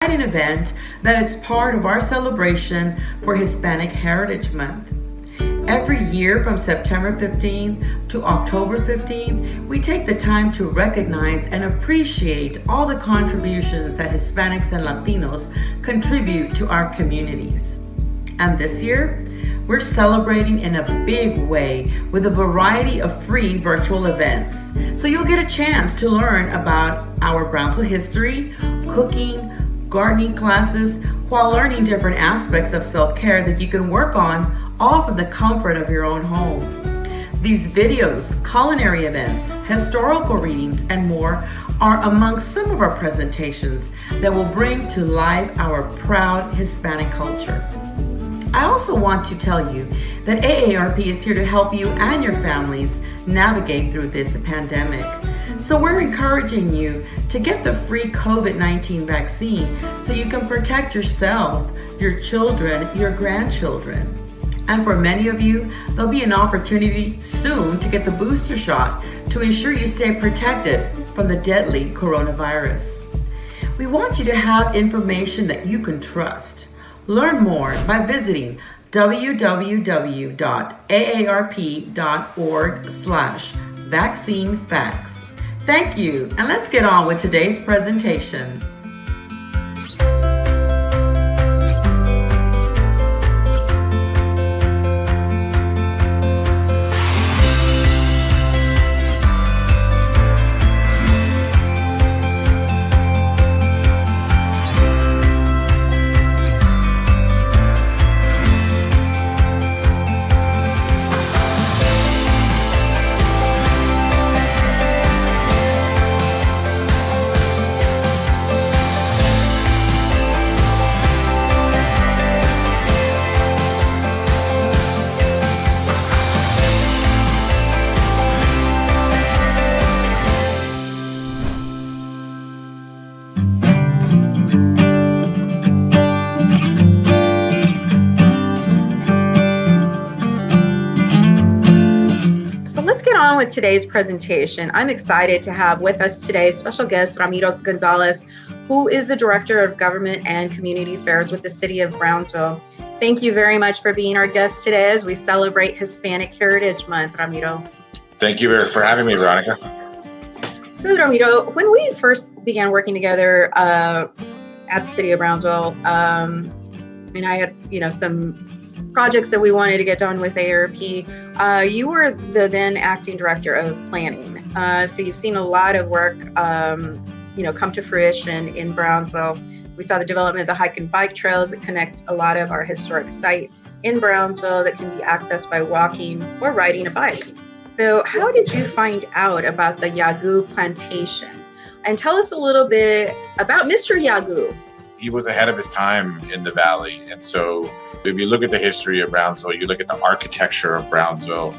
An event that is part of our celebration for Hispanic Heritage Month. Every year from September 15th to October 15th, we take the time to recognize and appreciate all the contributions that Hispanics and Latinos contribute to our communities. And this year, we're celebrating in a big way with a variety of free virtual events. So you'll get a chance to learn about our Brownsville history, cooking, gardening classes, while learning different aspects of self-care that you can work on all from the comfort of your own home. These videos, culinary events, historical readings, and more are among some of our presentations that will bring to life our proud Hispanic culture. I also want to tell you that AARP is here to help you and your families navigate through this pandemic. So we're encouraging you to get the free COVID-19 vaccine so you can protect yourself, your children, your grandchildren. And for many of you, there'll be an opportunity soon to get the booster shot to ensure you stay protected from the deadly coronavirus. We want you to have information that you can trust. Learn more by visiting www.aarp.org/vaccinefacts. Thank you, and let's get on with today's presentation. With today's presentation, I'm excited to have with us today special guest Ramiro Gonzalez, who is the Director of Government and Community Affairs with the City of Brownsville. Thank you very much for being our guest today as we celebrate Hispanic Heritage Month, Ramiro. Thank you for having me, Veronica. So, Ramiro, when we first began working together at the City of Brownsville, and I had, some projects that we wanted to get done with AARP, you were the then acting director of planning. So you've seen a lot of work, come to fruition in Brownsville. We saw the development of the hike and bike trails that connect a lot of our historic sites in Brownsville that can be accessed by walking or riding a bike. So how did you find out about the Jagou Plantation? And tell us a little bit about Mr. Jagou. He was ahead of his time in the Valley. And so if you look at the history of Brownsville, you look at the architecture of Brownsville,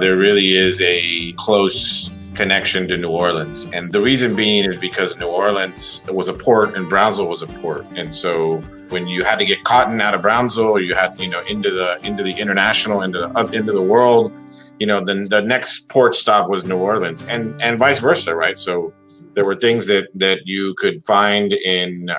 there really is a close connection to New Orleans. And the reason being is because New Orleans was a port and Brownsville was a port. And so when you had to get cotton out of Brownsville, you had, into the international, into the world, then the next port stop was New Orleans and vice versa, right? So there were things that you could find in New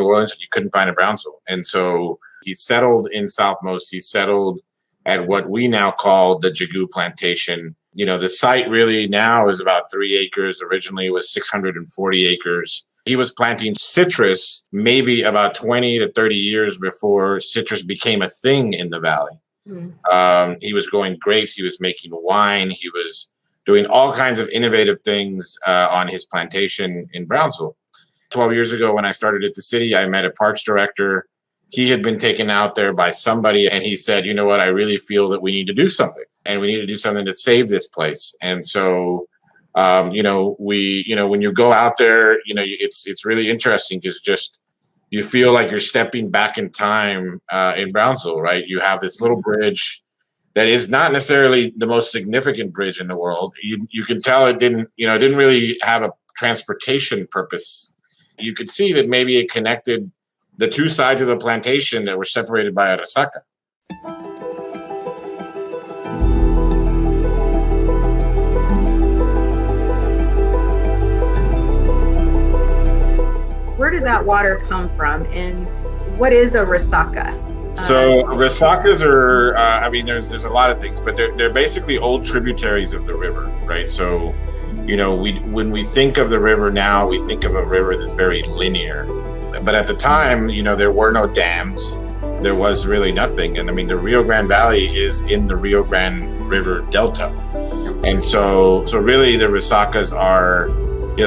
Orleans that you couldn't find in Brownsville. And so he settled in Southmost. He settled at what we now call the Jagou Plantation. The site really now is about 3 acres. Originally it was 640 acres. He was planting citrus maybe about 20 to 30 years before citrus became a thing in the Valley. He was growing grapes. He was making wine. He was doing all kinds of innovative things on his plantation in Brownsville. 12 years ago, when I started at the city, I met a parks director. He had been taken out there by somebody, and he said, "You know what? I really feel that we need to do something, and we need to do something to save this place." And so, when you go out there, it's really interesting because you feel like you're stepping back in time in Brownsville, right? You have this little bridge that is not necessarily the most significant bridge in the world. You can tell it didn't really have a transportation purpose. You could see that maybe it connected the two sides of the plantation that were separated by a Resaca. where did that water come from, and what is a resaca? So resacas are, there's a lot of things, but they're basically old tributaries of the river, right? So, when we think of the river now, we think of a river that's very linear. But at the time, there were no dams. There was really nothing. And the Rio Grande Valley is in the Rio Grande River Delta. And so really the resacas are,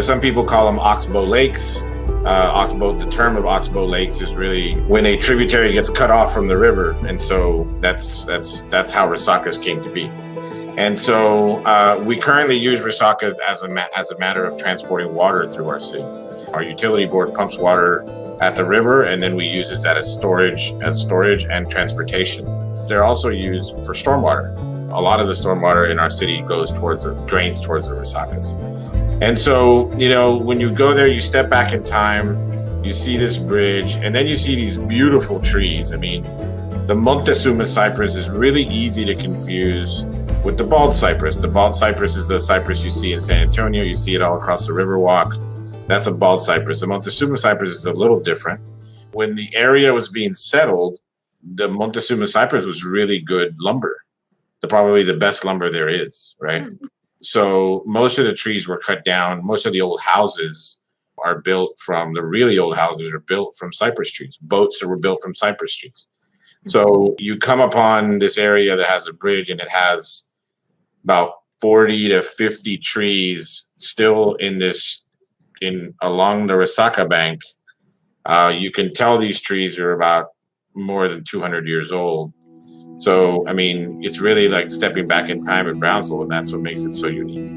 some people call them oxbow lakes. The term of oxbow lakes is really when a tributary gets cut off from the river. And so that's how resacas came to be. And so we currently use resacas as a matter of transporting water through our city. Our utility board pumps water at the river, and then we use it as storage and transportation. They're also used for stormwater. A lot of the stormwater in our city drains towards the resacas. And so, when you go there, you step back in time, you see this bridge, and then you see these beautiful trees. The Montezuma Cypress is really easy to confuse with the bald cypress. The bald cypress is the cypress you see in San Antonio. You see it all across the Riverwalk. That's a bald cypress. The Montezuma Cypress is a little different. When the area was being settled, the Montezuma Cypress was really good lumber. Probably the best lumber there is, right? Mm-hmm. So most of the trees were cut down. Most of the old houses are built from, the really old houses are built from cypress trees. Boats that were built from cypress trees. Mm-hmm. So you come upon this area that has a bridge, and it has about 40 to 50 trees still along the Resaca bank. You can tell these trees are about more than 200 years old. So, it's really like stepping back in time in Brownsville, and that's what makes it so unique.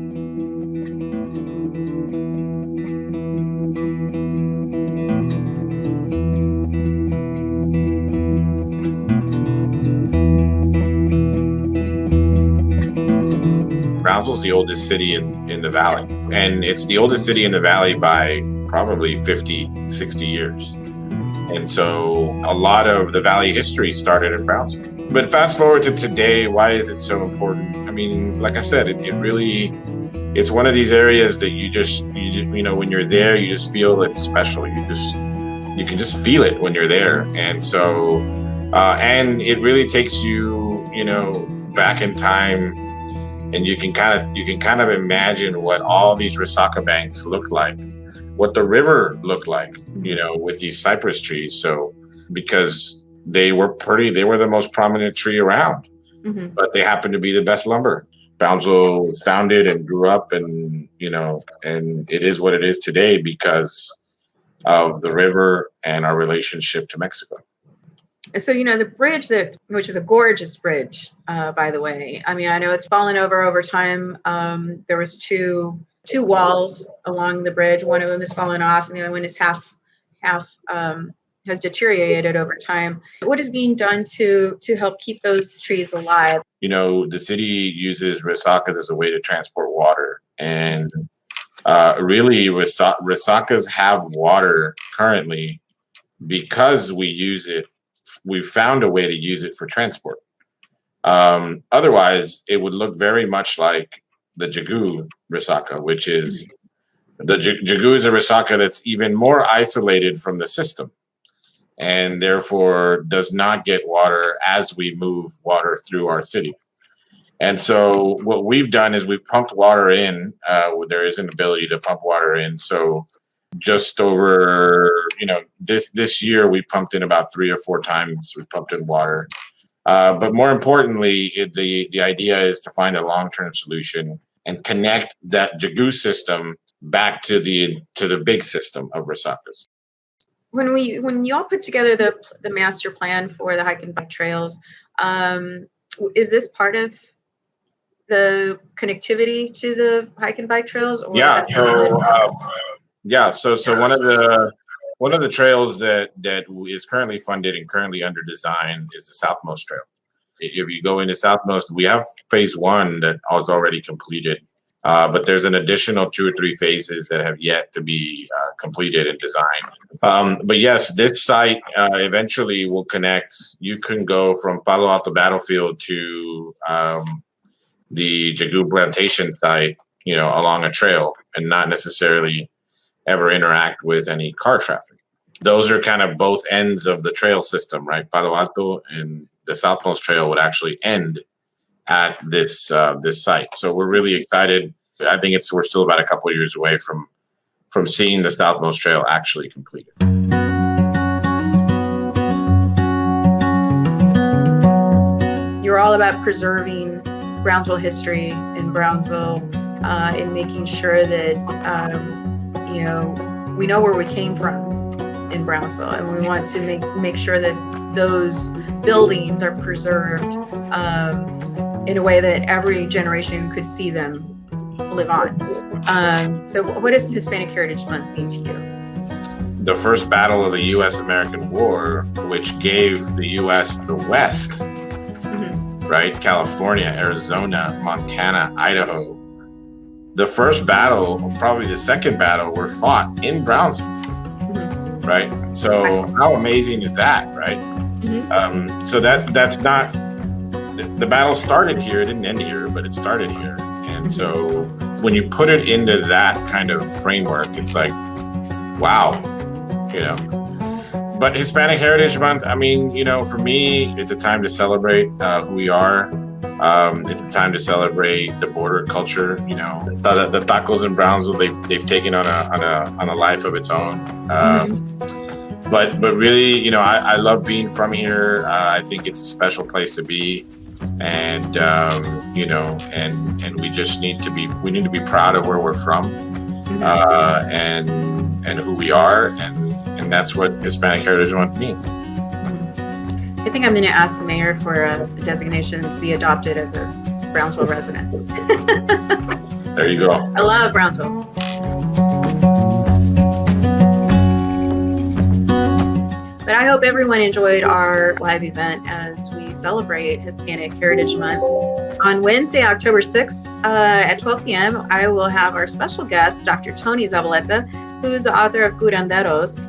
Brownsville's the oldest city in the valley, and it's the oldest city in the valley by probably 50, 60 years. And so a lot of the valley history started in Brownsville. But fast forward to today, why is it so important? Like I said, it's one of these areas that you when you're there, you just feel it's special. You can just feel it when you're there. And so, and it really takes you, back in time, and you can kind of imagine what all these Resaca banks look like, what the river looked like, with these cypress trees. So, because they were the most prominent tree around, mm-hmm. but they happened to be the best lumber. Brownsville was founded and grew up, and and it is what it is today because of the river and our relationship to Mexico. So, the bridge which is a gorgeous bridge, by the way. I know it's fallen over time. There was two walls along the bridge. One of them has fallen off, and the other one is half has deteriorated over time. What is being done to help keep those trees alive? The city uses resacas as a way to transport water, and really resacas have water currently because we use it. We found a way to use it for transport. Otherwise, it would look very much like the Jagou resaca, which is the Jagou is a resaca that's even more isolated from the system, and therefore does not get water as we move water through our city. And so what we've done is we've pumped water in. There is an ability to pump water in. So just over, this year we pumped in about 3 or 4 times. We pumped in water. But more importantly, the idea is to find a long-term solution and connect that Jagou system back to the big system of resacas. When you all put together the master plan for the hike and bike trails, is this part of the connectivity to the hike and bike trails? Or yeah. So one of the trails that is currently funded and currently under design is the Southmost Trail. If you go into Southmost, we have phase 1 that was already completed, but there's an additional 2 or 3 phases that have yet to be completed and designed. But yes, this site eventually will connect. You can go from Palo Alto Battlefield to the Jagou Plantation site, along a trail, and not necessarily ever interact with any car traffic. Those are kind of both ends of the trail system, right? Palo Alto and the southmost trail would actually end at this site. So we're really excited. I think we're still about a couple of years away from seeing the southmost trail actually completed. You're all about preserving Brownsville history in Brownsville, and making sure that we know where we came from in Brownsville, and we want to make sure that those buildings are preserved in a way that every generation could see them live on. So what does Hispanic Heritage Month mean to you? The first battle of the U.S.-American War, which gave the U.S. the West, right? California, Arizona, Montana, Idaho. The first battle, probably the second battle, were fought in Brownsville, right? So how amazing is that, right? So that's not, the battle started here, it didn't end here, but it started here. And so when you put it into that kind of framework, it's like, wow, But Hispanic Heritage Month, I mean, for me, it's a time to celebrate who we are. It's a time to celebrate the border culture. The tacos in Brownsville, they've taken on a life of its own. But really, I love being from here. I think it's a special place to be, and and we just need to be proud of where we're from, and who we are, and that's what Hispanic Heritage Month means. I think I'm going to ask the mayor for a designation to be adopted as a Brownsville resident. There you go. I love Brownsville. But I hope everyone enjoyed our live event as we celebrate Hispanic Heritage Month. On Wednesday, October 6th at 12 p.m., I will have our special guest, Dr. Tony Zabaleta, who's the author of Curanderos.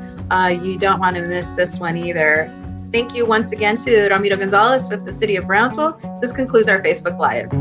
You don't want to miss this one either. Thank you once again to Ramiro Gonzalez with the City of Brownsville. This concludes our Facebook Live.